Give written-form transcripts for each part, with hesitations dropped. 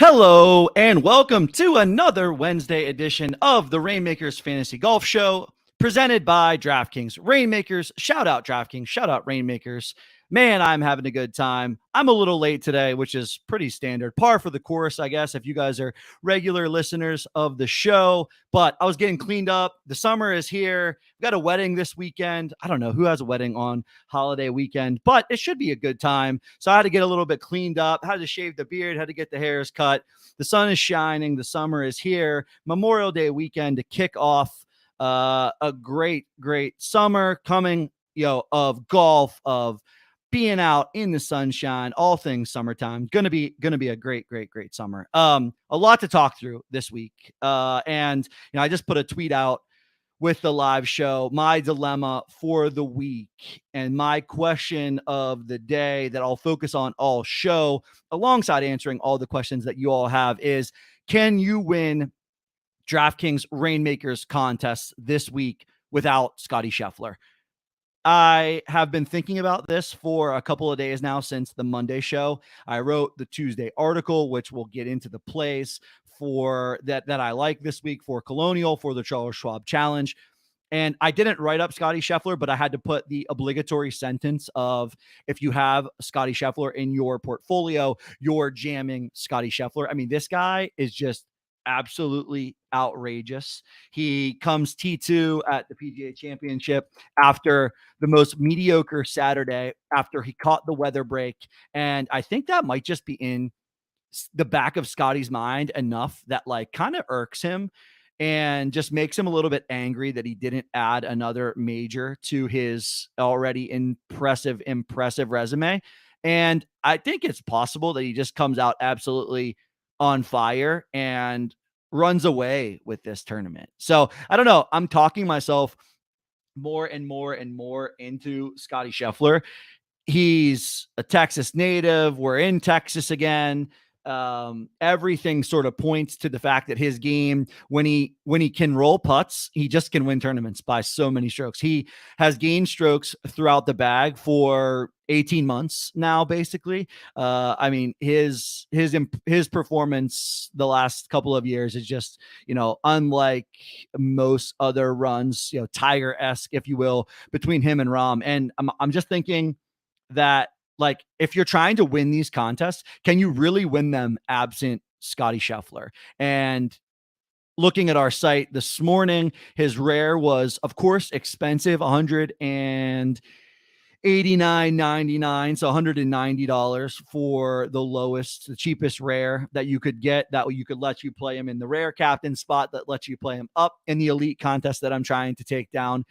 Hello and welcome to another Wednesday edition of the Reignmakers Fantasy Golf Show presented by DraftKings. Reignmakers, shout out DraftKings, shout out Reignmakers. Man, I'm having a good time. I'm a little late today, which is pretty standard. Par for the course, I guess, if you guys are regular listeners of the show. But I was getting cleaned up. The summer is here. We've got a wedding this weekend. I don't know who has a wedding on holiday weekend, but it should be a good time. So I had to get a little bit cleaned up, had to shave the beard, had to get the hairs cut. The sun is shining. The summer is here. Memorial Day weekend to kick off a great summer coming, of golf, of being out in the sunshine, all things summertime. Gonna be a great summer. A lot to talk through this week. And I just put a tweet out with the live show, my dilemma for the week and my question of the day that I'll focus on all show, alongside answering all the questions that you all have, is: can you win DraftKings Reignmakers contests this week without Scotty Scheffler? I have been thinking about this for a couple of days now since the Monday show. I wrote the Tuesday article, which we'll get into the plays for that I like this week for Colonial, for the Charles Schwab Challenge. And I didn't write up Scotty Scheffler, but I had to put the obligatory sentence of, if you have Scotty Scheffler in your portfolio, you're jamming Scotty Scheffler. I mean, this guy is just absolutely outrageous. He comes T2 at the PGA Championship after the most mediocre Saturday, after he caught the weather break. And I think that might just be in the back of Scotty's mind enough that kind of irks him and just makes him a little bit angry that he didn't add another major to his already impressive resume. And I think it's possible that he just comes out absolutely on fire and runs away with this tournament. So I don't know. I'm talking myself more and more into Scotty Scheffler. He's a Texas native. We're in Texas again. Everything sort of points to the fact that his game, when he can roll putts, he just can win tournaments by so many strokes. He has gained strokes throughout the bag for 18 months now, basically. I mean, his performance the last couple of years is just, unlike most other runs, Tiger-esque, if you will, between him and Rahm. And I'm just thinking that, if you're trying to win these contests, can you really win them absent Scotty Scheffler? And looking at our site this morning, his rare was, of course, expensive, $189.99, so $190 for the lowest, the cheapest rare that you could get, that you could let you play him in the rare captain spot, that lets you play him up in the elite contest that I'm trying to take down.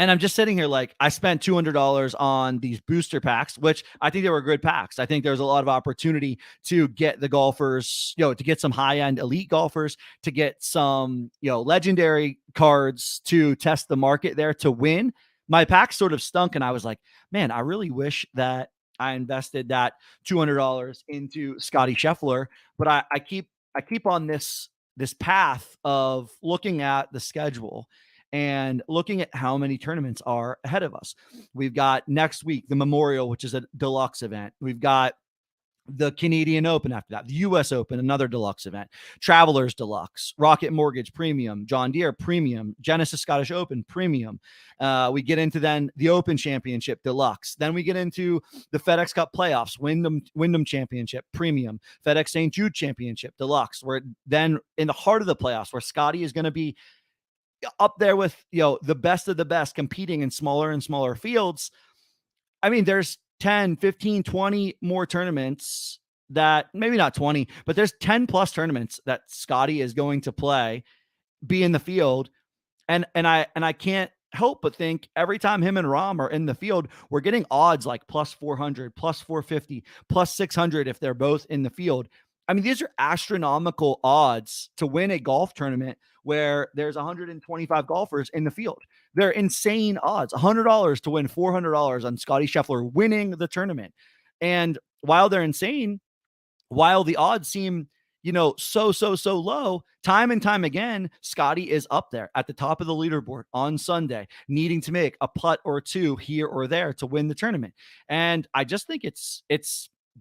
And I'm just sitting here I spent $200 on these booster packs, which I think they were good packs. I think there's a lot of opportunity to get the golfers, to get some high-end elite golfers, to get some, legendary cards to test the market there to win. My pack sort of stunk, and I was like, man, I really wish that I invested that $200 into Scotty Scheffler. But I keep on this path of looking at the schedule and looking at how many tournaments are ahead of us. We've got next week, the Memorial, which is a deluxe event. We've got the Canadian Open after that, the US Open, another deluxe event, Travelers Deluxe, Rocket Mortgage Premium, John Deere Premium, Genesis Scottish Open Premium. We get into then the Open Championship Deluxe. Then we get into the FedEx Cup Playoffs, Wyndham Championship Premium, FedEx St. Jude Championship Deluxe. We're then in the heart of the playoffs, where Scotty is going to be up there with, the best of the best, competing in smaller and smaller fields. I mean, there's 10, 15, 20 more tournaments that, maybe not 20, but there's 10 plus tournaments that Scotty is going to play, be in the field. And I can't help but think every time him and Rahm are in the field, we're getting odds like plus 400, plus 450, plus 600 if they're both in the field. I mean, these are astronomical odds to win a golf tournament where there's 125 golfers in the field. They're insane odds. $100 to win $400 on Scotty Scheffler winning the tournament. And while they're insane, while the odds seem, so low, time and time again, Scotty is up there at the top of the leaderboard on Sunday, needing to make a putt or two here or there to win the tournament. And I just think it's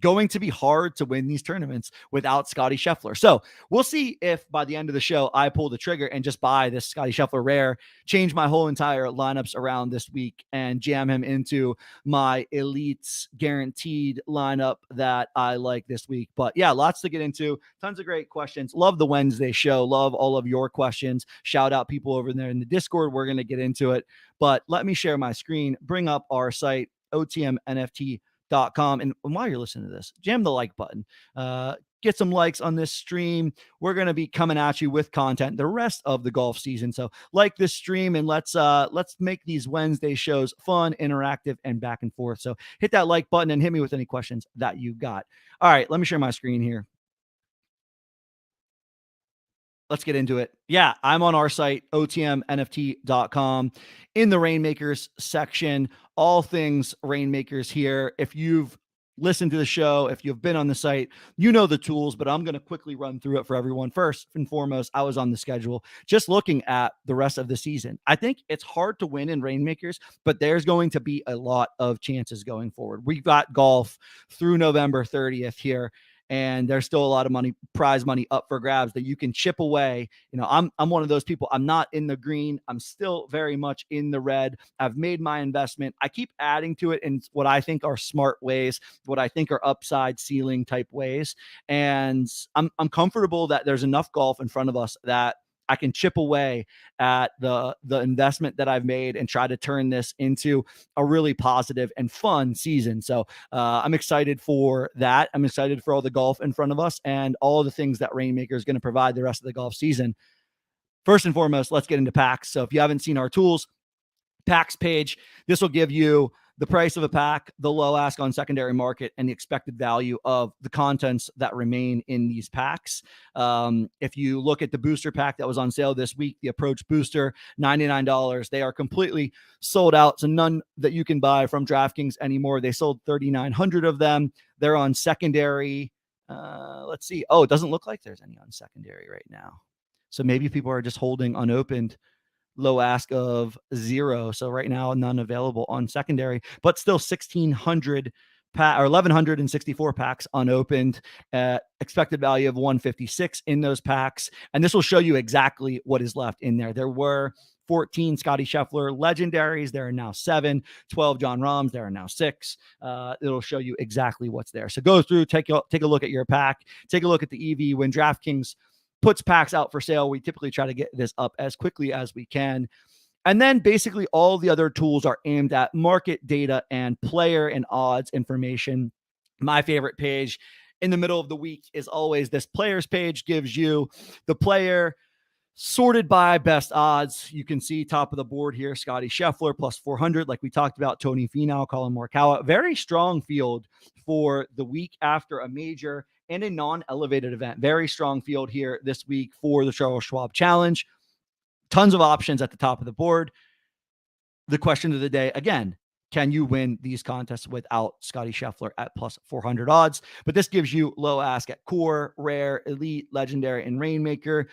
going to be hard to win these tournaments without Scotty Scheffler. So we'll see if by the end of the show I pull the trigger and just buy this Scotty Scheffler rare, change my whole entire lineups around this week, and jam him into my elites guaranteed lineup that I like this week. But yeah, lots to get into. Tons of great questions. Love the Wednesday show. Love all of your questions. Shout out people over there in the Discord. We're going to get into it. But let me share my screen, bring up our site, otmnft.com. And while you're listening to this, jam the like button. Get some likes on this stream. We're going to be coming at you with content the rest of the golf season. So like this stream, and let's make these Wednesday shows fun, interactive, and back and forth. So hit that like button and hit me with any questions that you got. All right, let me share my screen here. Let's get into it. Yeah, I'm on our site, otmnft.com, in the Reignmakers section. All things Reignmakers here. If you've listened to the show, if you've been on the site, you know the tools, but I'm going to quickly run through it for everyone. First and foremost, I was on the schedule, just looking at the rest of the season. I think it's hard to win in Reignmakers, but there's going to be a lot of chances going forward. We've got golf through November 30th here, and there's still a lot of money, prize money up for grabs that you can chip away. You know, I'm one of those people. I'm not in the green. I'm still very much in the red. I've made my investment. I keep adding to it in what I think are smart ways, what I think are upside ceiling type ways. And I'm comfortable that there's enough golf in front of us that I can chip away at the investment that I've made and try to turn this into a really positive and fun season. So I'm excited for that. I'm excited for all the golf in front of us and all the things that Reignmaker is going to provide the rest of the golf season. First and foremost, let's get into packs. So if you haven't seen our tools, packs page, this will give you the price of a pack, the low ask on secondary market, and the expected value of the contents that remain in these packs. If you look at the booster pack that was on sale this week, the Approach Booster, $99. They are completely sold out, so none that you can buy from DraftKings anymore. They sold 3,900 of them. They're on secondary. Let's see. Oh, it doesn't look like there's any on secondary right now. So maybe people are just holding unopened, low ask of 0. So right now, none available on secondary, but still 1,600 or 1,164 packs unopened, expected value of 156 in those packs. And this will show you exactly what is left in there. There were 14 Scotty Scheffler legendaries. There are now 7, 12 John Rahms. There are now 6. It'll show you exactly what's there. So go through, take a look at your pack, take a look at the EV. When DraftKings puts packs out for sale, we typically try to get this up as quickly as we can. And then basically all the other tools are aimed at market data and player and odds information. My favorite page in the middle of the week is always this players page. Gives you the player sorted by best odds. You can see top of the board here, Scotty Scheffler plus 400, like we talked about, Tony Finau, Colin Morikawa. Very strong field for the week after a major and a non-elevated event. Very strong field here this week for the Charles Schwab Challenge. Tons of options at the top of the board. The question of the day, again, can you win these contests without Scotty Scheffler at plus 400 odds? But this gives you low ask at core, rare, elite, legendary, and Reignmaker.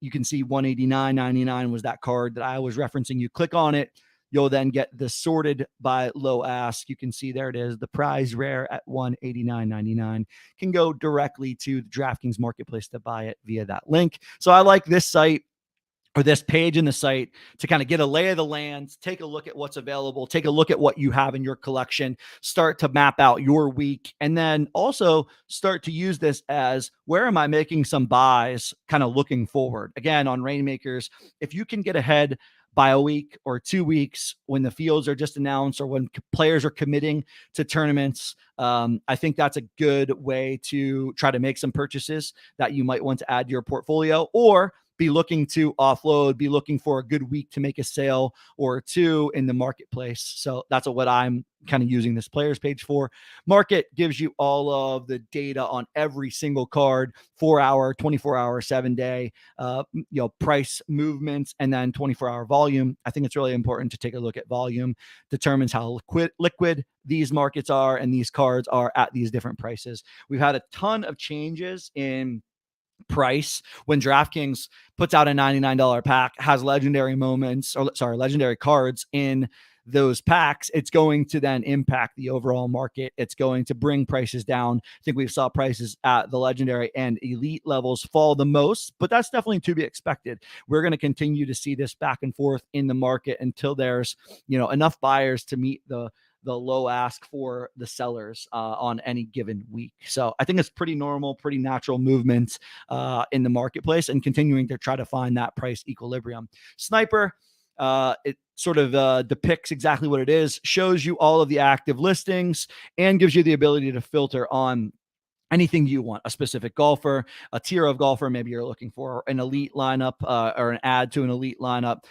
You can see 189.99 was that card that I was referencing. You click on it, you'll then get the sorted by low ask. You can see there it is. The prize rare at 189.99 can go directly to the DraftKings marketplace to buy it via that link. So I like this site, or this page in the site, to kind of get a lay of the land, take a look at what's available, take a look at what you have in your collection, start to map out your week, and then also start to use this as, where am I making some buys kind of looking forward? Again, on Reignmakers, if you can get ahead by a week or 2 weeks when the fields are just announced or when players are committing to tournaments, I think that's a good way to try to make some purchases that you might want to add to your portfolio, or be looking to offload, be looking for a good week to make a sale or two in the marketplace. So that's what I'm kind of using this players page for. Market gives you all of the data on every single card, 4-hour, 24-hour, 7-day, price movements, and then 24-hour volume. I think it's really important to take a look at volume. Determines how liquid these markets are and these cards are at these different prices. We've had a ton of changes in price when DraftKings puts out a $99 pack, has legendary cards in those packs, it's going to then impact the overall market. It's going to bring prices down. I think we saw prices at the legendary and elite levels fall the most, but that's definitely to be expected. We're going to continue to see this back and forth in the market until there's, enough buyers to meet the low ask for the sellers on any given week. So I think it's pretty normal, pretty natural movement in the marketplace, and continuing to try to find that price equilibrium. Sniper, it sort of depicts exactly what it is, shows you all of the active listings, and gives you the ability to filter on anything you want, a specific golfer, a tier of golfer. Maybe you're looking for an elite lineup or an add to an elite lineup.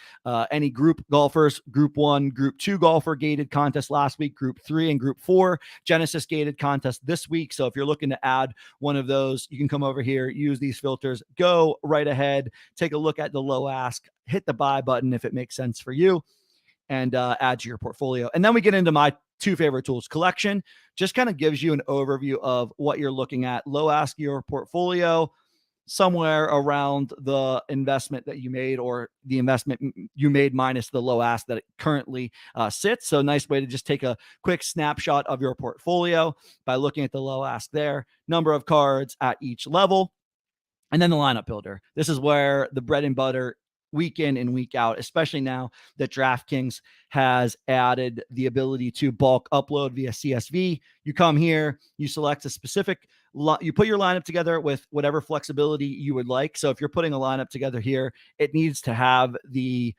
Any group golfers, group 1, group 2 golfer gated contest last week, group 3 and group 4 Genesis gated contest this week. So if you're looking to add one of those, you can come over here, use these filters, go right ahead, take a look at the low ask, hit the buy button if it makes sense for you, and add to your portfolio. And then we get into my two favorite tools. Collection just kind of gives you an overview of what you're looking at. Low ask your portfolio somewhere around the investment that you made, or the investment you made minus the low ask that it currently sits. So nice way to just take a quick snapshot of your portfolio by looking at the low ask there, number of cards at each level, and then the lineup builder. This is where the bread and butter, week in and week out, especially now that DraftKings has added the ability to bulk upload via CSV. You come here, you select a specific, you put your lineup together with whatever flexibility you would like. So if you're putting a lineup together here, it needs to have the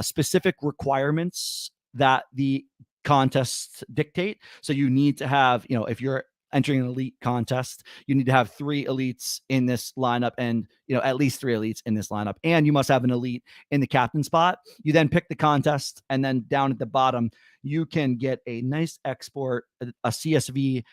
specific requirements that the contests dictate. So you need to have, if you're entering an elite contest, you need to have 3 elites in this lineup, and at least 3 elites in this lineup, and you must have an elite in the captain spot. You then pick the contest, and then down at the bottom you can get a nice export, a CSV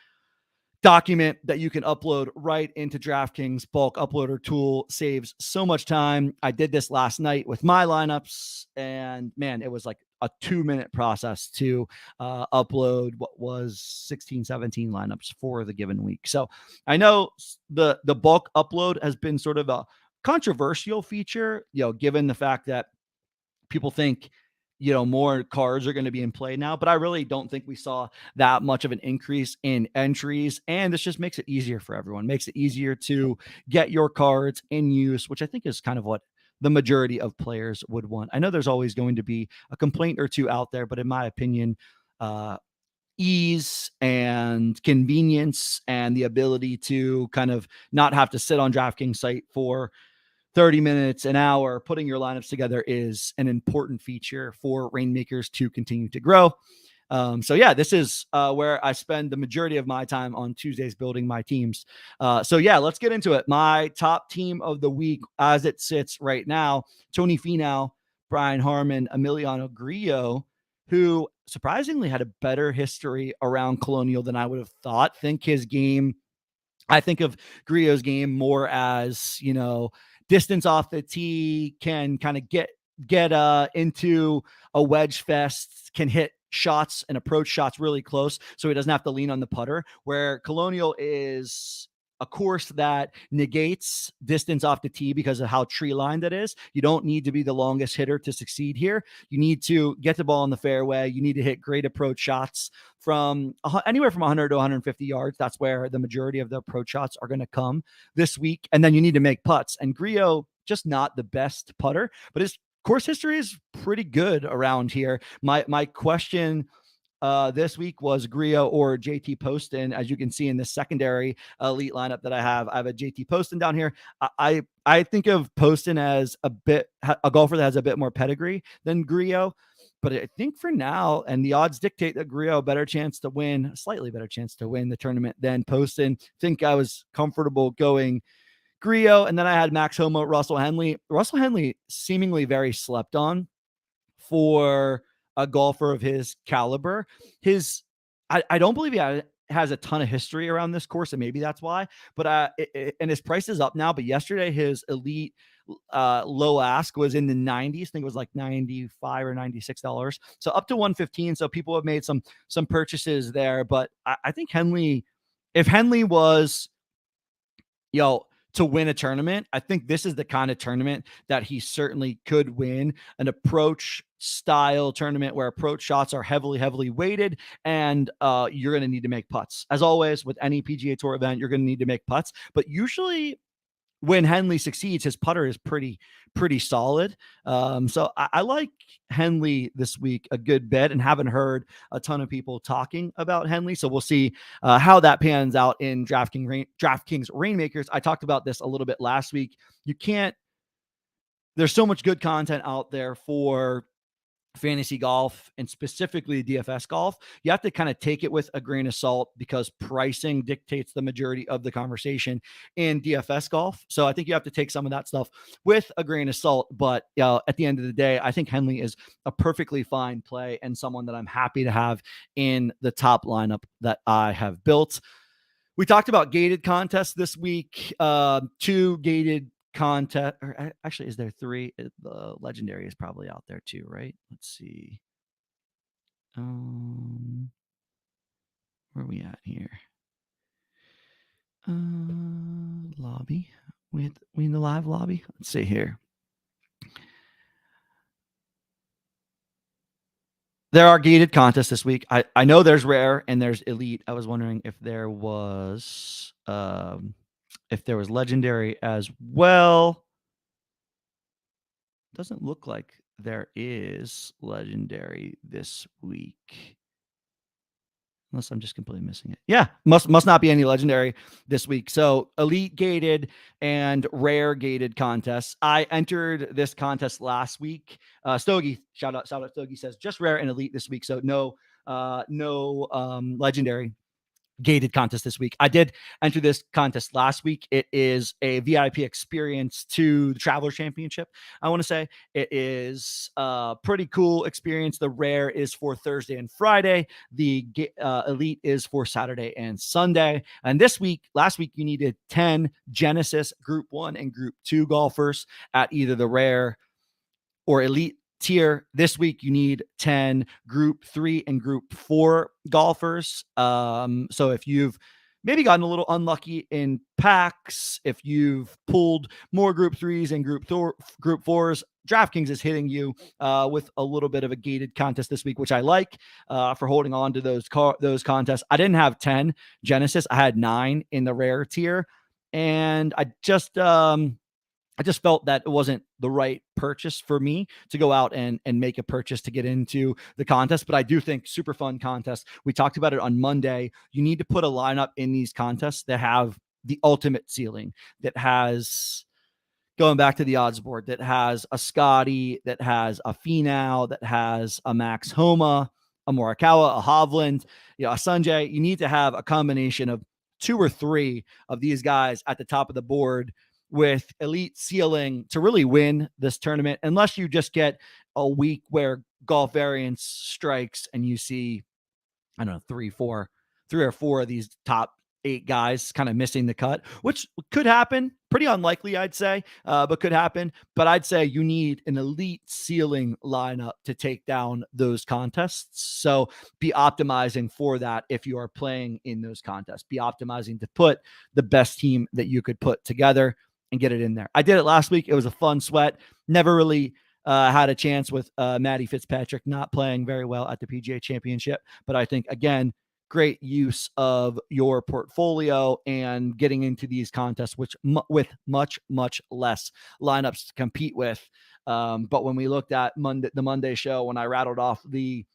document that you can upload right into DraftKings bulk uploader tool. Saves so much time. I did this last night with my lineups, and man, it was like a 2-minute process to upload what was 16, 17 lineups for the given week. So I know the bulk upload has been sort of a controversial feature, given the fact that people think, more cards are going to be in play now, but I really don't think we saw that much of an increase in entries. And this just makes it easier for everyone, makes it easier to get your cards in use, which I think is kind of what the majority of players would want. I know there's always going to be a complaint or two out there, but in my opinion, ease and convenience and the ability to kind of not have to sit on DraftKings site for 30 minutes, an hour, putting your lineups together is an important feature for Reignmakers to continue to grow. So yeah, this is where I spend the majority of my time on Tuesdays building my teams. So yeah, let's get into it. My top team of the week as it sits right now: Tony Finau, Brian Harman, Emiliano Grillo, who surprisingly had a better history around Colonial than I would have thought. I think of Grillo's game more as, distance off the tee, can kind of get into a wedge fest, can hit shots and approach shots really close, so he doesn't have to lean on the putter, where Colonial is a course that negates distance off the tee because of how tree lined it is. You don't need to be the longest hitter to succeed here. You need to get the ball in the fairway. You need to hit great approach shots from anywhere from 100 to 150 yards. That's where the majority of the approach shots are going to come this week. And then you need to make putts. And Grillo, just not the best putter, but his course history is pretty good around here. My question this week was Grillo or JT Poston. As you can see in the secondary elite lineup that I have a JT Poston down here. I think of Poston as a golfer that has a bit more pedigree than Grillo, but I think for now, and the odds dictate that Grillo a slightly better chance to win the tournament than Poston. I think I was comfortable going Grillo, and then I had Max Homa, Russell Henley. Russell Henley seemingly very slept on for a golfer of his caliber. I don't believe he has a ton of history around this course, and maybe that's why. But and his price is up now. But yesterday, his elite low ask was in the 90s. I think it was like $95 or $96. So up to 115. So people have made some purchases there. But I think Henley, if Henley was, to win a tournament, I think this is the kind of tournament that he certainly could win. An approach style tournament where approach shots are heavily weighted, and you're going to need to make putts. As always, with any PGA Tour event, you're going to need to make putts. But usually, when Henley succeeds, his putter is pretty solid. So I like Henley this week a good bit, and haven't heard a ton of people talking about Henley. So we'll see how that pans out in DraftKings Reignmakers. I talked about this a little bit last week. You can't. There's so much good content out there for fantasy golf and specifically DFS golf. You have to kind of take it with a grain of salt because pricing dictates the majority of the conversation in DFS golf. So I think you have to take some of that stuff with a grain of salt. But at the end of the day, I think Henley is a perfectly fine play and someone that I'm happy to have in the top lineup that I have built. We talked about gated contests this week. 2 gated contest, or actually, is there 3? The legendary is probably out there too, right? Let's see. Where are we at here? Lobby. We in the live lobby. Let's see here. There are gated contests this week. I know there's rare and there's elite. I was wondering if there was legendary as well. Doesn't look like there is legendary this week. Unless I'm just completely missing it. Yeah, must not be any legendary this week. So elite gated and rare gated contests. I entered this contest last week. Stogie, shout out Stogie, says just rare and elite this week. So no legendary gated contest this week. I did enter this contest last week. It is a VIP experience to the Travelers Championship. I want to say it is a pretty cool experience. The rare is for Thursday and Friday. The elite is for Saturday and Sunday. And last week, you needed 10 Genesis Group 1 and Group 2 golfers at either the rare or elite tier. This week you need 10 Group 3 and Group 4 golfers. So if you've maybe gotten a little unlucky in packs, if you've pulled more Group 3s and Group 4s, DraftKings is hitting you with a little bit of a gated contest this week, which I like for holding on to those contests. I didn't have 10 Genesis. I had 9 in the rare tier, and I just felt that it wasn't the right purchase for me to go out and make a purchase to get into the contest. But I do think super fun contest. We talked about it on Monday. You need to put a lineup in these contests that have the ultimate ceiling, that has, going back to the odds board, that has a Scotty, that has a Finau, that has a Max Homa, a Morikawa, a Hovland, a Sanjay. You need to have a combination of 2 or 3 of these guys at the top of the board with elite ceiling to really win this tournament, unless you just get a week where golf variance strikes and you see, I don't know, 3 or 4 of these top 8 guys kind of missing the cut, which could happen. Pretty unlikely, I'd say, but could happen. But I'd say you need an elite ceiling lineup to take down those contests. So be optimizing for that if you are playing in those contests. Be optimizing to put the best team that you could put together and get it in there. I did it last week. It was a fun sweat. Never really had a chance with Matty Fitzpatrick not playing very well at the PGA Championship. But I think, again, great use of your portfolio and getting into these contests, which with much less lineups to compete with. But when we looked at the Monday show, when I rattled off the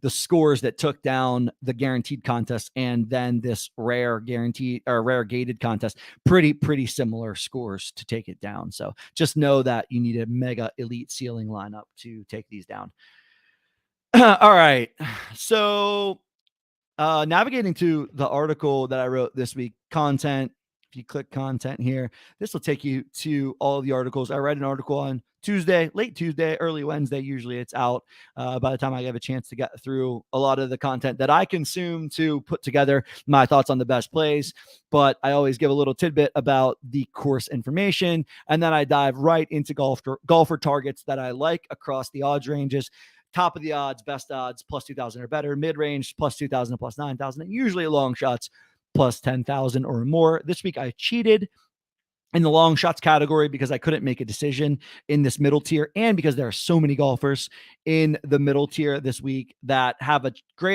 scores that took down the guaranteed contest and then this rare gated contest, pretty similar scores to take it down. So just know that you need a mega elite ceiling lineup to take these down. All right. So navigating to the article that I wrote this week, content. If you click content here, this will take you to all of the articles. I read an article on Tuesday, late Tuesday, early Wednesday. Usually it's out by the time I have a chance to get through a lot of the content that I consume to put together my thoughts on the best plays. But I always give a little tidbit about the course information, and then I dive right into golfer targets that I like across the odds ranges. Top of the odds, best odds, plus 2,000 or better. Mid-range, plus 2,000 and plus 9,000. And usually long shots, plus 10,000 or more. This week I cheated. in the long shots category because I couldn't make a decision in this middle tier, and because there are so many golfers in the middle tier this week that have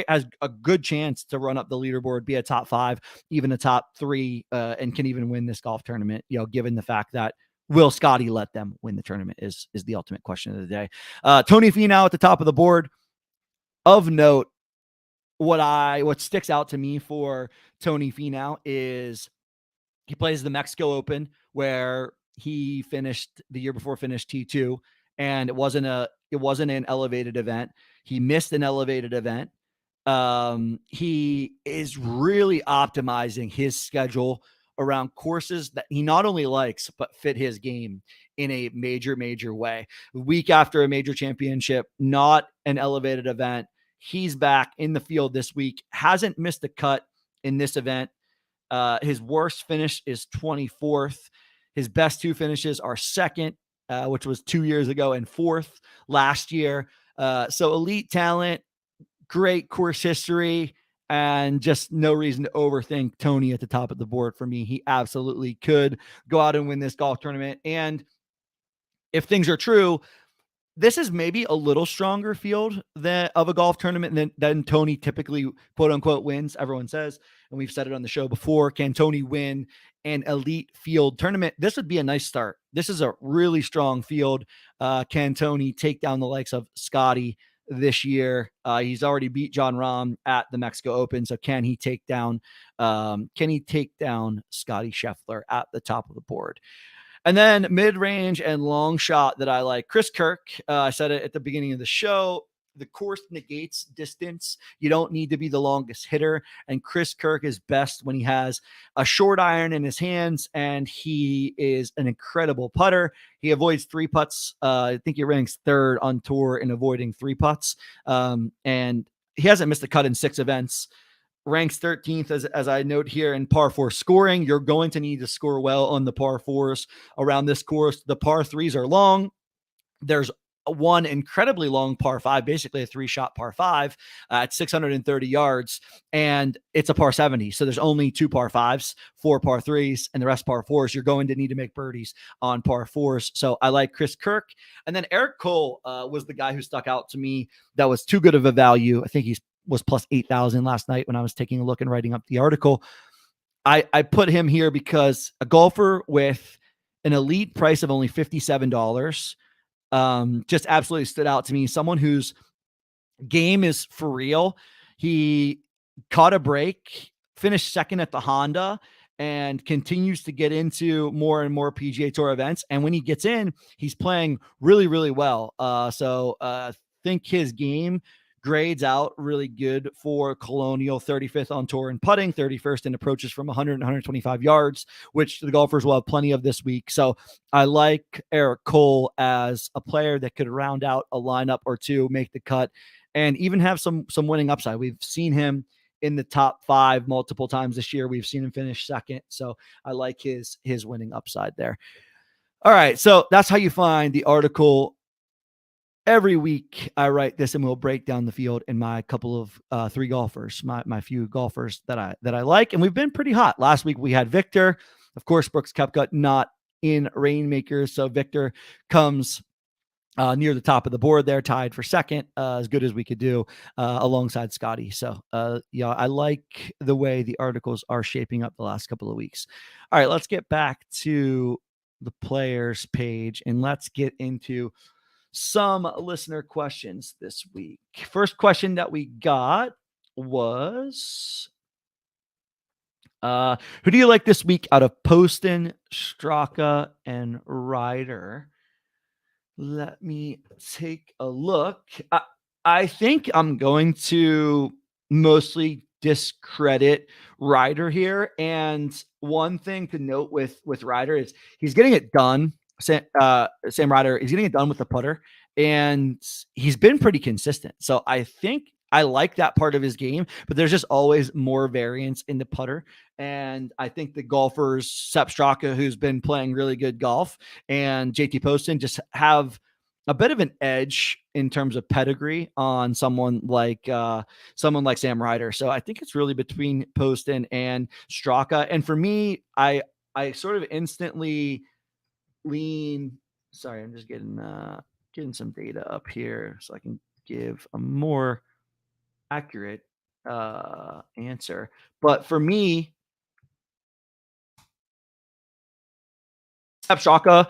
has a good chance to run up the leaderboard, be a top 5, even a top 3, and can even win this golf tournament. Given the fact that will Scotty let them win the tournament is the ultimate question of the day. Tony Finau at the top of the board. Of note, what sticks out to me for Tony Finau is he plays the Mexico Open, where he finished the year before, finished T2, and it wasn't an elevated event. He missed an elevated event. He is really optimizing his schedule around courses that he not only likes but fit his game in a major way. Week after a major championship, not an elevated event. He's back in the field this week. Hasn't missed a cut in this event. His worst finish is 24th. His best 2 finishes are second, which was 2 years ago, and 4th last year. So elite talent, great course history, and just no reason to overthink Tony at the top of the board for me. He absolutely could go out and win this golf tournament. And if things are true, this is maybe a little stronger field of a golf tournament than Tony typically, quote unquote, wins. Everyone says, and we've said it on the show before, can Tony win an elite field tournament? This would be a nice start. This is a really strong field. Can Tony take down the likes of Scotty this year? He's already beat John Rahm at the Mexico Open. So can he take down Scotty Scheffler at the top of the board? And then mid-range and long shot that I like. Chris Kirk, I said it at the beginning of the show, the course negates distance. You don't need to be the longest hitter. And Chris Kirk is best when he has a short iron in his hands, and he is an incredible putter. He avoids 3 putts. I think he ranks 3rd on tour in avoiding 3 putts. And he hasn't missed a cut in 6 events. Ranks 13th, as I note here, in par 4 scoring. You're going to need to score well on the par 4s around this course. The par 3s are long. There's one incredibly long par 5, basically a 3-shot par 5 at 630 yards, and it's a par 70. So there's only 2 par 5s, 4 par 3s, and the rest par 4s. You're going to need to make birdies on par 4s. So I like Chris Kirk. And then Eric Cole was the guy who stuck out to me that was too good of a value. I think he was plus 8,000 last night when I was taking a look and writing up the article. I put him here because a golfer with an elite price of only $57 just absolutely stood out to me. Someone whose game is for real. He caught a break, finished second at the Honda, and continues to get into more and more PGA Tour events. And when he gets in, he's playing really well. So think his game grades out really good for Colonial. 35th on tour in putting, 31st in approaches from 100 and 125 yards, which the golfers will have plenty of this week. So I like Eric Cole as a player that could round out a lineup or two, make the cut, and even have some winning upside. We've seen him in the top 5 multiple times this year. We've seen him finish second. So I like his winning upside there. All right. So that's how you find the article. Every week I write this and we'll break down the field in my couple of 3 golfers, my few golfers that I like. And we've been pretty hot. Last week we had Victor. Of course, Brooks Koepka not in Reignmakers. So Victor comes near the top of the board there, tied for second, as good as we could do alongside Scotty. So yeah, I like the way the articles are shaping up the last couple of weeks. All right, let's get back to the players page and let's get into some listener questions this week. First question that we got was, who do you like this week out of Poston, Straka, and Ryder? Let me take a look. I think I'm going to mostly discredit Ryder here. And one thing to note with Ryder is he's getting it done. Sam Ryder, he's getting it done with the putter, and he's been pretty consistent. So I think I like that part of his game, but there's just always more variance in the putter. And I think the golfers, Sepp Straka, who's been playing really good golf, and JT Poston just have a bit of an edge in terms of pedigree on someone like Sam Ryder. So I think it's really between Poston and Straka. And for me, I sort of instantly lean. Sorry, I'm just getting some data up here so I can give a more accurate answer. But for me, Sepp Straka,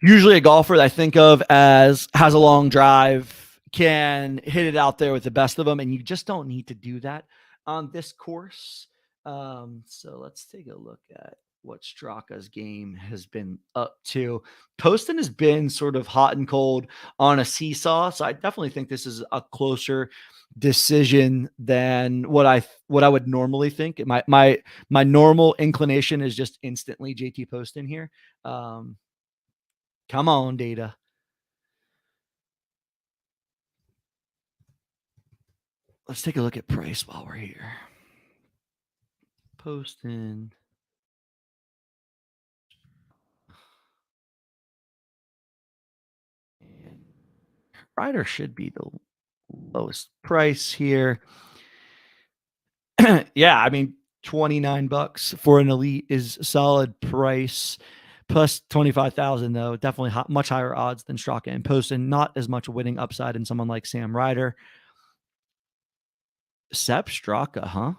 usually a golfer that I think of as has a long drive, can hit it out there with the best of them, and you just don't need to do that on this course. So let's take a look at what Straka's game has been up to. Poston has been sort of hot and cold on a seesaw, so I definitely think this is a closer decision than what I would normally think. My normal inclination is just instantly JT Poston here. Um, Come on, data. Let's take a look at price while we're here. Posting. And Ryder should be the lowest price here. Yeah, I mean, $29 for an elite is a solid price. Plus 25,000 though, definitely much higher odds than Straka and Poston. Not as much winning upside in someone like Sam Ryder. Sepp Straka, huh?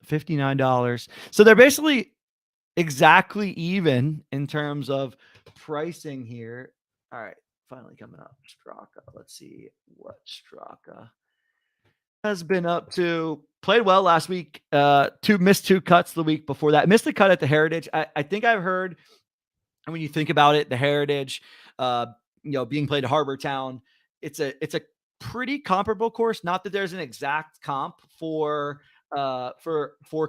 $59. So they're basically exactly even in terms of pricing here. All right, finally coming up. Straka. Let's see what Straka has been up to. Played well last week. Missed two cuts the week before that. Missed the cut at the Heritage. I think I've heard, and when you think about it, the Heritage, uh, being played at Harbor Town, it's a pretty comparable course. Not that there's an exact comp for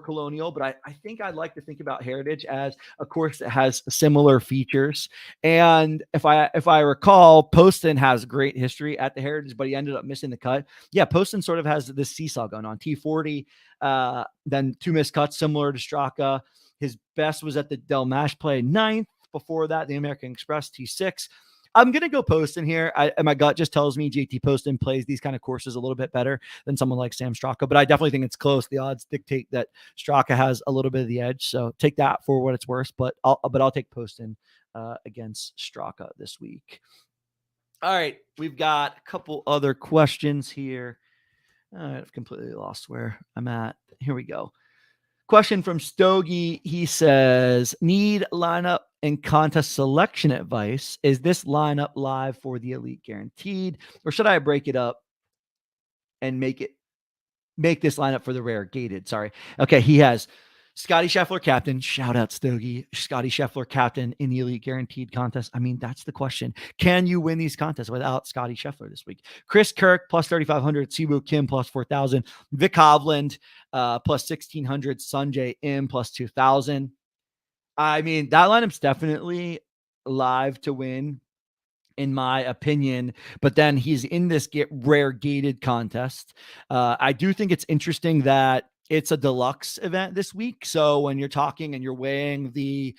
Colonial, but I think I'd like to think about Heritage as a course that has similar features. And if I recall, Poston has great history at the Heritage, but he ended up missing the cut. Yeah, Poston sort of has this seesaw going on. T40, then two missed cuts, similar to Straka. His best was at the Del Mash play, ninth. Before that, the American Express T6. I'm going to go Poston here. My gut just tells me JT Poston plays these kind of courses a little bit better than someone like Sam Straka, but I definitely think it's close. The odds dictate that Straka has a little bit of the edge, so take that for what it's worth. But I'll take Poston against Straka this week. All right, we've got a couple other questions here. I've completely lost where I'm at. Here we go. Question from Stogie. He says, need lineup and contest selection advice. Is this lineup live for the Elite Guaranteed, or should I break it up and make this lineup for the rare gated? Sorry. Okay. He has Scotty Scheffler captain. Shout out Stogie. Scotty Scheffler captain in the Elite Guaranteed contest. I mean, that's the question. Can you win these contests without Scotty Scheffler this week? Chris Kirk plus 3,500. Siwoo Kim plus 4,000. Vic Hovland plus 1,600. Sanjay Im plus 2,000. I mean, that lineup's definitely live to win, in my opinion, but then he's in this rare gated contest. I do think it's interesting that it's a deluxe event this week. So when you're talking and you're weighing the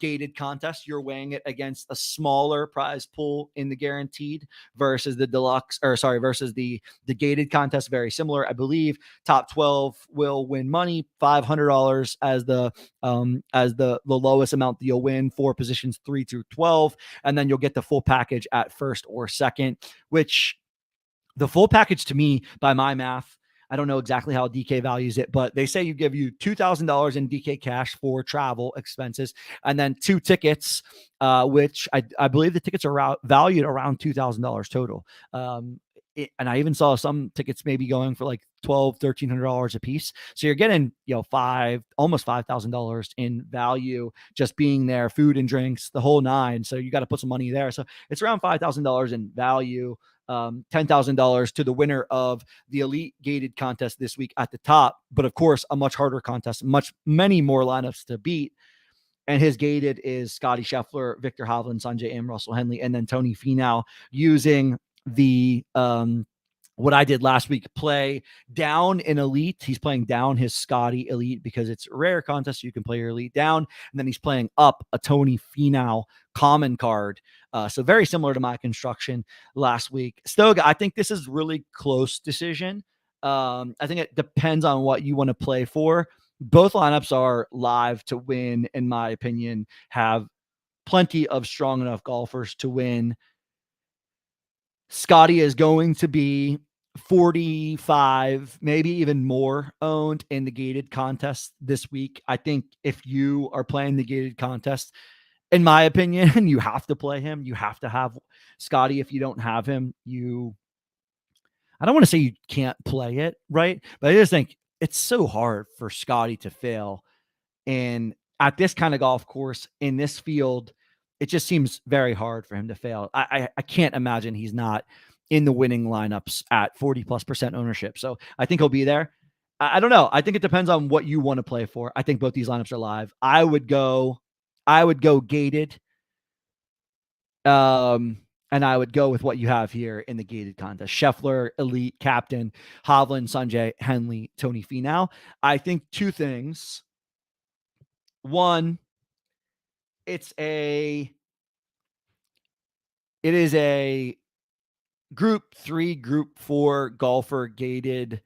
gated contest, you're weighing it against a smaller prize pool in the guaranteed versus the deluxe, versus the gated contest. Very similar. I believe top 12 will win money, $500 as the lowest amount that you'll win for positions 3 through 12. And then you'll get the full package at first or second, which the full package to me, by my math, I don't know exactly how DK values it, but they say you give you $2,000 in DK cash for travel expenses, and then 2 tickets, which I believe the tickets are valued around $2,000 total. And I even saw some tickets maybe going for like $1,200-$1,300 a piece. So you're getting, almost $5,000 in value just being there, food and drinks, the whole nine. So you got to put some money there. So it's around $5,000 in value. $10,000 to the winner of the Elite gated contest this week at the top, but of course a much harder contest, many more lineups to beat. And his gated is Scotty Scheffler, Victor Hovland, Sanjay Im, Russell Henley, and then Tony Finau using the what I did last week, play down in Elite. He's playing down his Scotty Elite because it's a rare contest. So you can play your Elite down, and then he's playing up a Tony Finau common card. So very similar to my construction last week. Stoga, I think this is really close decision. I think it depends on what you want to play for. Both lineups are live to win, in my opinion, have plenty of strong enough golfers to win. Scotty is going to be 45, maybe even more owned in the gated contest this week. I think if you are playing the gated contest, in my opinion, you have to play him. You have to have Scotty. If you don't have him, I don't want to say you can't play it, right? But I just think it's so hard for Scotty to fail. And at this kind of golf course, in this field, it just seems very hard for him to fail. I can't imagine he's not in the winning lineups at 40+% ownership. So I think he'll be there. I don't know. I think it depends on what you want to play for. I think both these lineups are live. I would go gated. And I would go with what you have here in the gated contest. Scheffler, elite, captain, Hovland, Sanjay, Henley, Tony Finau. I think two things. One, it is a group 3, group 4 golfer gated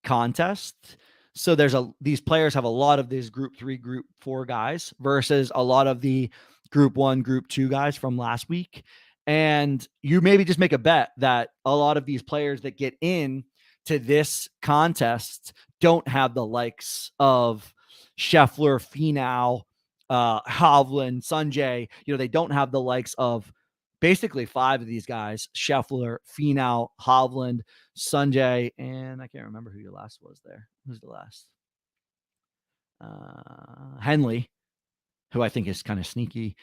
contest. So these players have a lot of these group 3, group 4 guys versus a lot of the group 1, group 2 guys from last week. And you maybe just make a bet that a lot of these players that get in to this contest don't have the likes of Scheffler, Finau, Hovland, Sanjay. They don't have the likes of basically 5 of these guys: Scheffler, Finau, Hovland, Sanjay, and I can't remember who your last was there. Who's the last? Henley, who I think is kind of sneaky.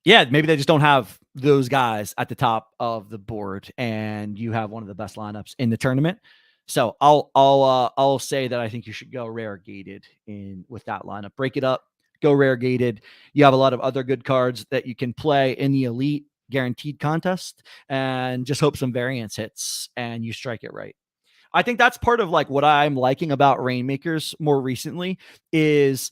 Maybe they just don't have those guys at the top of the board, and you have one of the best lineups in the tournament. So I'll say that I think you should go rare gated with that lineup. Break it up, go rare gated. You have a lot of other good cards that you can play in the elite guaranteed contest, and just hope some variance hits and you strike it right. I think that's part of like what I'm liking about Reignmakers more recently is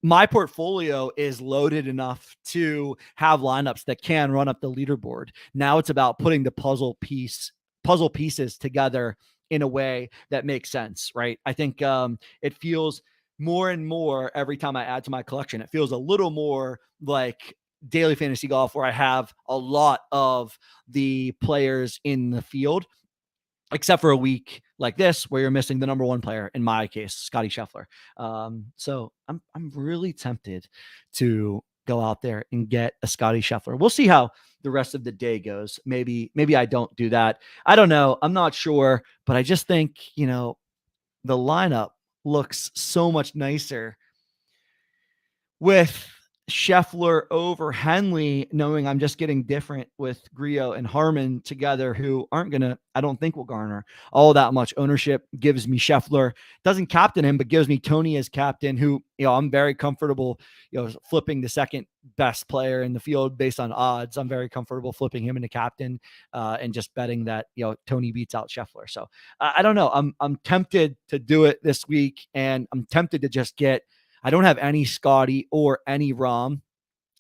my portfolio is loaded enough to have lineups that can run up the leaderboard. Now it's about putting the puzzle pieces together in a way that makes sense, right? I think it feels more and more every time I add to my collection. It feels a little more like daily fantasy golf where I have a lot of the players in the field, except for a week like this where you're missing the number 1 player, in my case, Scotty Scheffler. So I'm really tempted to go out there and get a Scotty Scheffler. We'll see how the rest of the day goes. Maybe I don't do that. I don't know. I'm not sure, but I just think, the lineup looks so much nicer with Scheffler over Henley, knowing I'm just getting different with Griot and Harman together, who aren't going to, I don't think will garner all that much ownership. Gives me Scheffler, doesn't captain him, but gives me Tony as captain, who, I'm very comfortable, flipping the second best player in the field based on odds. I'm very comfortable flipping him into captain and just betting that, Tony beats out Scheffler. So I don't know. I'm tempted to do it this week, and I'm tempted to just I don't have any Scotty or any Rom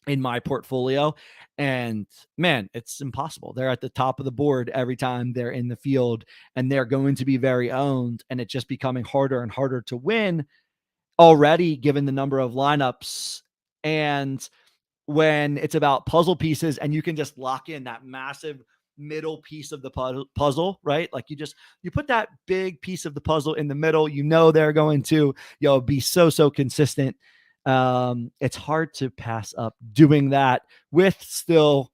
in my portfolio. And man, it's impossible. They're at the top of the board every time they're in the field, and they're going to be very owned. And it's just becoming harder and harder to win already, given the number of lineups. And when it's about puzzle pieces and you can just lock in that massive middle piece of the puzzle, right? Like you put that big piece of the puzzle in the middle, they're going to, be so consistent. It's hard to pass up doing that with still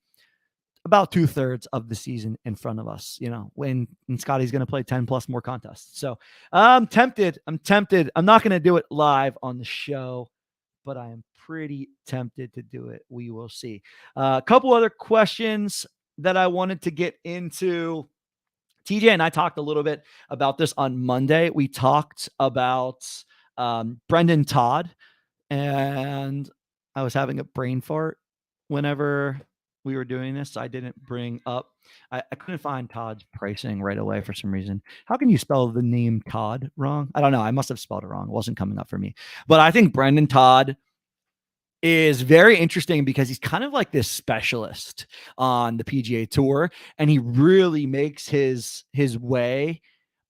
about 2/3 of the season in front of us, when Scotty's going to play 10 plus more contests. So I'm tempted. I'm not going to do it live on the show, but I am pretty tempted to do it. We will see. A couple other questions that I wanted to get into. TJ and I talked a little bit about this on Monday. We talked about Brendan Todd, and I was having a brain fart whenever we were doing this. So I didn't bring up, I couldn't find Todd's pricing right away for some reason. How can you spell the name Todd wrong? I don't know. I must have spelled it wrong. It wasn't coming up for me. But I think Brendan Todd is very interesting because he's kind of like this specialist on the PGA Tour, and he really makes his way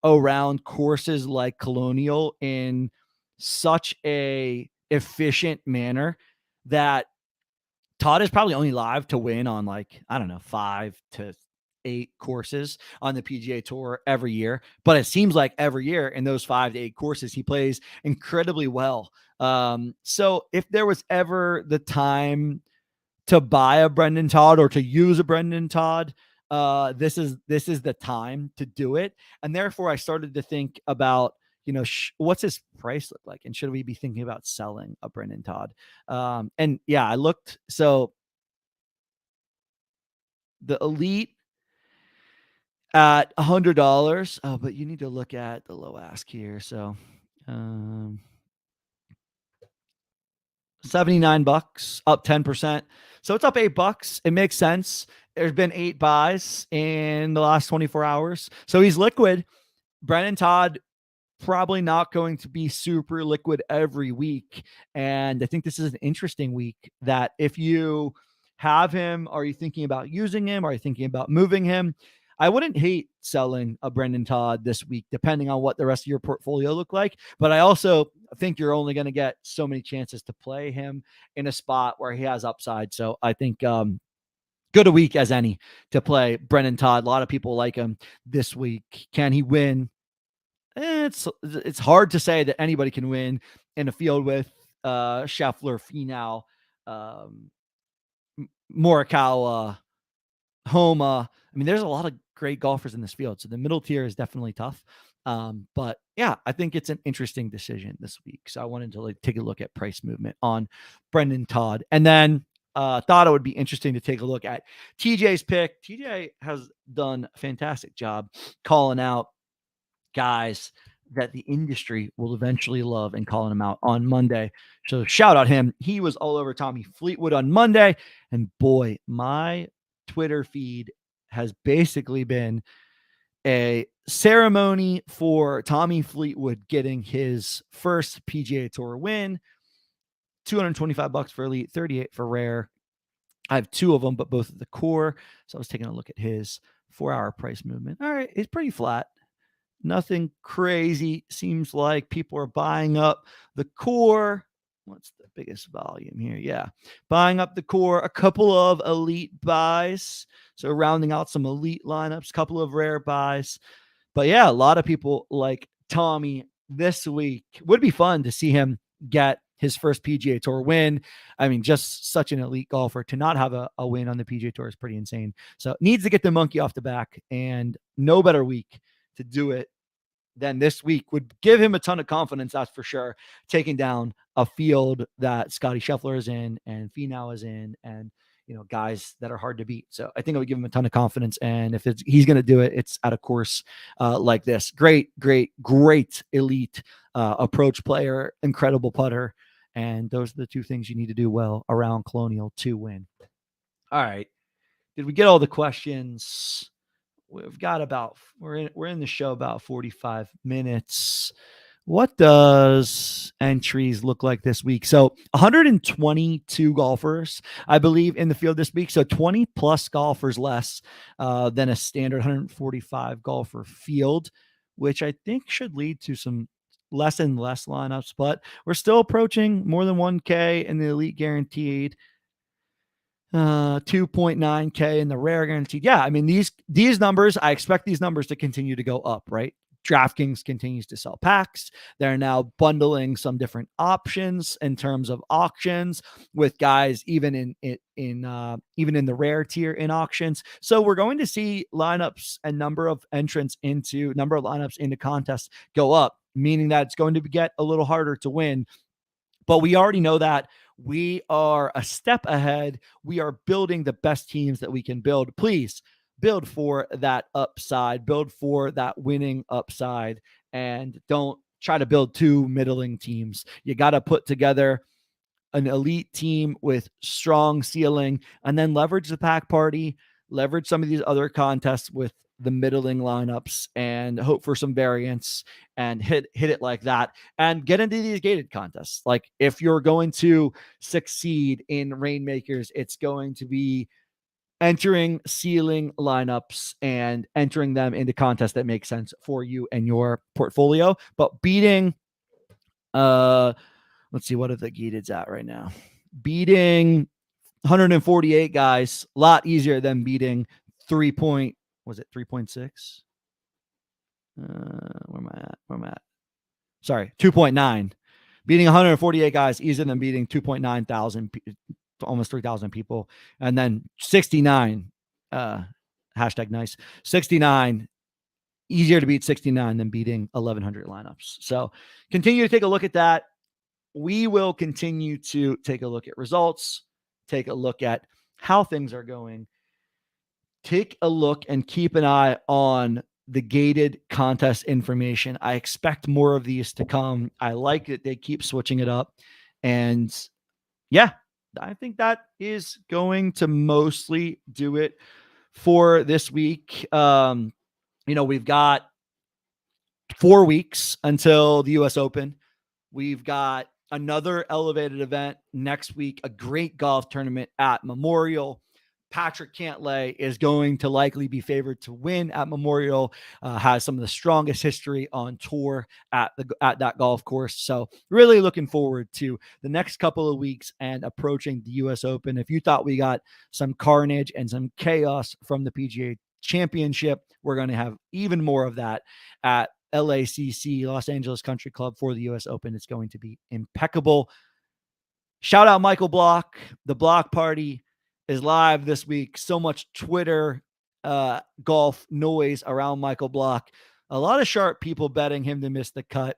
around courses like Colonial in such a efficient manner that Todd is probably only live to win on like, I don't know, 5 to 8 courses on the PGA Tour every year. But it seems like every year in those 5 to 8 courses, he plays incredibly well. So if there was ever the time to buy a Brendan Todd or to use a Brendan Todd, this is the time to do it. And therefore, I started to think about, what's his price look like, and should we be thinking about selling a Brendan Todd? And yeah, I looked. So the Elite at $100. Oh, but you need to look at the low ask here. So, um, $79, up 10%. So it's up $8. It makes sense. There's been 8 buys in the last 24 hours. So he's liquid. Brennan Todd probably not going to be super liquid every week. And I think this is an interesting week that if you have him, are you thinking about using him? Are you thinking about moving him? I wouldn't hate selling a Brendan Todd this week, depending on what the rest of your portfolio look like. But I also think you're only going to get so many chances to play him in a spot where he has upside. So I think good a week as any to play Brendan Todd. A lot of people like him this week. Can he win? It's hard to say that anybody can win in a field with Scheffler, Finau, um, Morikawa, Homa. I mean, there's a lot of great golfers in this field, so the middle tier is definitely tough. But yeah, I think it's an interesting decision this week. So I wanted to take a look at price movement on Brendan Todd, and then thought it would be interesting to take a look at TJ's pick. TJ has done a fantastic job calling out guys that the industry will eventually love and calling him out on Monday. So shout out him. He was all over Tommy Fleetwood on Monday. And boy, my Twitter feed has basically been a ceremony for Tommy Fleetwood getting his first PGA Tour win. $225 for Elite, 38 for Rare. I have 2 of them, but both of the core. So I was taking a look at his 4-hour price movement. All right, it's pretty flat. Nothing crazy. Seems like people are buying up the core. What's the biggest volume here? Yeah. Buying up the core, a couple of elite buys. So rounding out some elite lineups, couple of rare buys. But yeah, a lot of people like Tommy this week. Would be fun to see him get his first PGA Tour win. I mean, just such an elite golfer to not have a win on the PGA Tour is pretty insane. So needs to get the monkey off the back, and no better week to do it than this week. Would give him a ton of confidence, that's for sure, taking down a field that Scotty Scheffler is in and Finau is in, and guys that are hard to beat. So I think it would give him a ton of confidence. And if he's going to do it, it's at a course like this. Great elite approach player, incredible putter. And those are the 2 things you need to do well around Colonial to win. All right. Did we get all the questions? We've got we're in the show about 45 minutes. What does entries look like this week? So 122 golfers, I believe, in the field this week. So 20 plus golfers less than a standard 145 golfer field, which I think should lead to some less and less lineups, but we're still approaching more than 1K in the elite guaranteed. 2.9K in the rare guaranteed. Yeah, I mean, these numbers, I expect these numbers to continue to go up, right? DraftKings continues to sell packs. They're now bundling some different options in terms of auctions with guys even even in the rare tier in auctions. So we're going to see lineups and number of lineups into contests go up, meaning that it's going to get a little harder to win. But we already know that we are a step ahead. We are building the best teams that we can build. Please build for that upside, build for that winning upside, and don't try to build 2 middling teams. You got to put together an elite team with strong ceiling and then leverage the pack party, leverage some of these other contests with the middling lineups and hope for some variance and hit it like that and get into these gated contests. Like if you're going to succeed in Reignmakers, it's going to be entering ceiling lineups and entering them into contests that make sense for you and your portfolio, but beating Let's see what are the Geeted's at right now. Beating 148 guys, a lot easier than beating 3.6? Where am I at? Sorry, 2.9. Beating 148 guys easier than beating 2.9 thousand, almost 3,000 people. And then 69, hashtag nice, 69, easier to beat 69 than beating 1,100 lineups. So continue to take a look at that. We will continue to take a look at results, take a look at how things are going, take a look and keep an eye on the gated contest information. I expect more of these to come. I like that they keep switching it up. And yeah, I think that is going to mostly do it for this week. We've got 4 weeks until the US Open. We've got another elevated event next week, a great golf tournament at Memorial. Patrick Cantlay is going to likely be favored to win at Memorial, has some of the strongest history on tour at that golf course. So really looking forward to the next couple of weeks and approaching the US Open. If you thought we got some carnage and some chaos from the PGA Championship, we're going to have even more of that at LACC, Los Angeles Country Club, for the US Open. It's going to be impeccable. Shout out Michael Block. The Block Party is live this week. So much Twitter golf noise around Michael Block. A lot of sharp people betting him to miss the cut.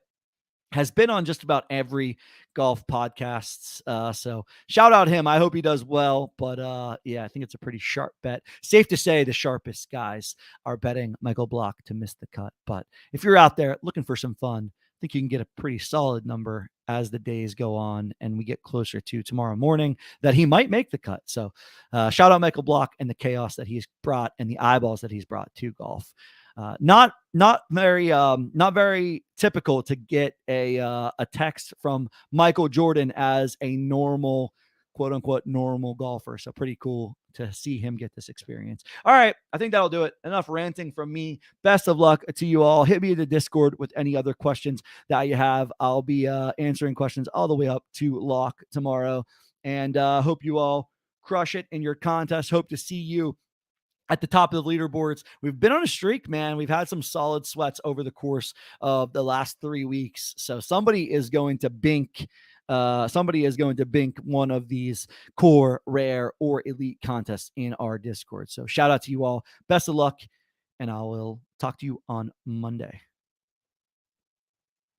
Has been on just about every golf podcasts. So shout out him. I hope he does well. But yeah, I think it's a pretty sharp bet. Safe to say the sharpest guys are betting Michael Block to miss the cut. But if you're out there looking for some fun, I think you can get a pretty solid number as the days go on and we get closer to tomorrow morning that he might make the cut. So shout out Michael Block and the chaos that he's brought and the eyeballs that he's brought to golf. Not very typical to get a text from Michael Jordan as a normal, quote unquote, normal golfer. So pretty cool to see him get this experience. All right. I think that'll do it. Enough ranting from me. Best of luck to you all. Hit me in the Discord with any other questions that you have. I'll be answering questions all the way up to lock tomorrow. And hope you all crush it in your contest. Hope to see you at the top of the leaderboards. We've been on a streak, man. We've had some solid sweats over the course of the last 3 weeks. So somebody is going to bink one of these core, rare, or elite contests in our Discord. So shout out to you all. Best of luck, and I will talk to you on Monday.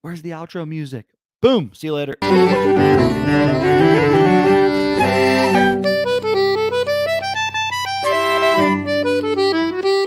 Where's the outro music? Boom. See you later.